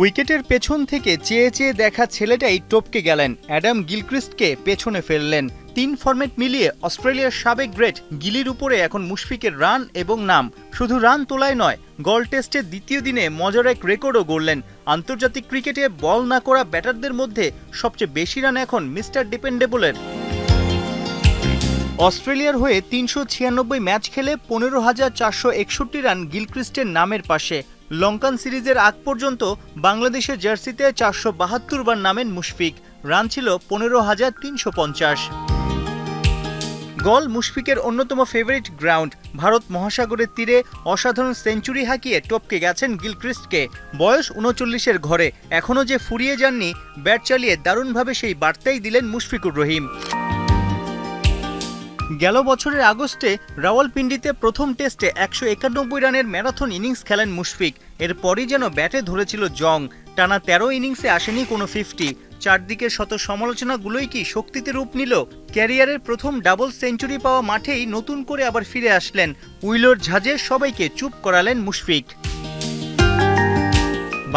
উইকেটের পেছন থেকে চেয়ে চেয়ে দেখা ছেলেটাই টপকে গেলেন। অ্যাডাম গিলক্রিস্টকে পেছনে ফেললেন। ৩ ফরম্যাট মিলিয়ে অস্ট্রেলিয়ার সাবেক গ্রেট গিলির উপরে এখন মুশফিকের রান এবং নাম। শুধু রান তোলায় নয়, গল টেস্টের দ্বিতীয় দিনে মজার এক রেকর্ডও গড়লেন। আন্তর্জাতিক ক্রিকেটে বল না করা ব্যাটারদের মধ্যে সবচেয়ে বেশি রান এখন মিস্টার ডিপেন্ডেবলের। অস্ট্রেলিয়ার হয়ে ৩৯৬ ম্যাচ খেলে ১৫,৪৬১ রান গিলক্রিস্টের নামের পাশে। লঙ্কান সিরিজের আগ পর্যন্ত বাংলাদেশের জার্সিতে ৪৭২ বার নামেন মুশফিক। রান ছিল ১৫,৩৫০। গল মুশফিকের অন্যতম ফেভারিট গ্রাউন্ড। ভারত মহাসাগরের তীরে অসাধারণ সেঞ্চুরি হাঁকিয়ে টপকে গেছেন গিলক্রিস্টকে। বয়স ৩৯-এর ঘরে, এখনও যে ফুরিয়ে যাননি, ব্যাট চালিয়ে দারুণভাবে সেই বার্তাই দিলেন মুশফিকুর রহিম। গেল বছরের আগস্টে রাওয়ালপিন্ডিতে প্রথম টেস্টে ১৯১ রানের ম্যারাথন ইনিংস খেলেন মুশফিক। এরপরই যেন ব্যাটে ধরেছিল জং। টানা ১৩ ইনিংসে আসেনি কোনো 50। চারদিকে শত সমালোচনাগুলোই কি শক্তিতে রূপ নিল? ক্যারিয়ারের প্রথম ডাবল সেঞ্চুরি পাওয়া মাঠেই নতুন করে আবার ফিরে আসলেন। উইলোর ঝাঁজে সবাইকে চুপ করালেন মুশফিক।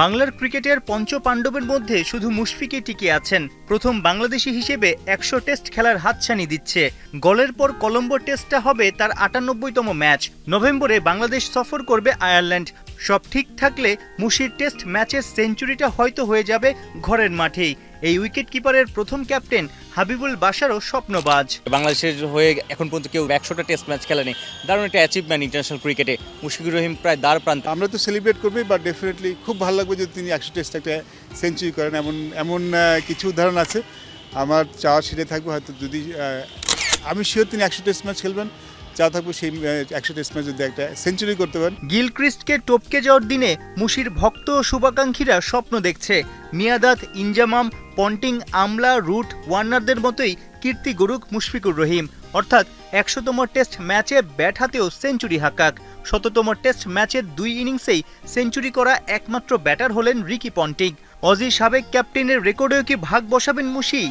বাংলার ক্রিকেটের পঞ্চপাণ্ডবের মধ্যে শুধু মুশফিকই টিকে আছেন। প্রথম বাংলাদেশি হিসেবে ১০০ টেস্ট খেলার হাতছানি দিচ্ছে। গলের পর কলম্বো টেস্টটা হবে তার ৯৮তম ম্যাচ। নভেম্বরে বাংলাদেশ সফর করবে আয়ারল্যান্ড। সব ঠিক থাকলে মুশির টেস্ট ম্যাচের সেঞ্চুরিটা হয়তো হয়ে যাবে ঘরের মাঠেই। এই উইকেট কিপারের প্রথম ক্যাপ্টেন হাবিবুল বাশারও স্বপ্নবাজ। বাংলাদেশের হয়ে এখন পর্যন্ত কেউ ১০০টা টেস্ট ম্যাচ খেলেনি। দারুণ একটা অ্যাচিভমেন্ট ইন্টারন্যাশনাল ক্রিকেটে। মুশফিকুর রহিম প্রায় দ্বার প্রান্তে। আমরা তো সেলিব্রেট করবো, বাট ডেফিনেটলি খুব ভালো লাগবে যদি তিনি ১০০ টেস্ট একটা সেঞ্চুরি করেন। এমন কিছু উদাহরণ আছে। আমার চাওয়া সেটাই থাকবে, হয়তো যদি আমি শিওর তিনি ১০০ টেস্ট ম্যাচ খেলবেন, চা থাকবে সেই ১০০ টেস্ট ম্যাচ যদি একটা সেঞ্চুরি করতে পারেন। গিলক্রিস্টকে টপকে যাওয়ার দিনে মুশির ভক্ত ও শুভাকাঙ্ক্ষীরা স্বপ্ন দেখছে মিয়াদাত, ইনজামাম, পন্টিং, আমলা, রুট, ওয়ার্নারদের মতোই কীর্তি গড়ুক মুশফিকুর রহিম। অর্থাৎ ১০০তম টেস্ট ম্যাচে ব্যাট হাতেও সেঞ্চুরি হাঁকাক। ১০০তম টেস্ট ম্যাচের ২ ইনিংসেই সেঞ্চুরি করা একমাত্র ব্যাটার হলেন রিকি পন্টিং। অজি সাবেক ক্যাপ্টেনের রেকর্ডেও কি ভাগ বসাবেন মুশি?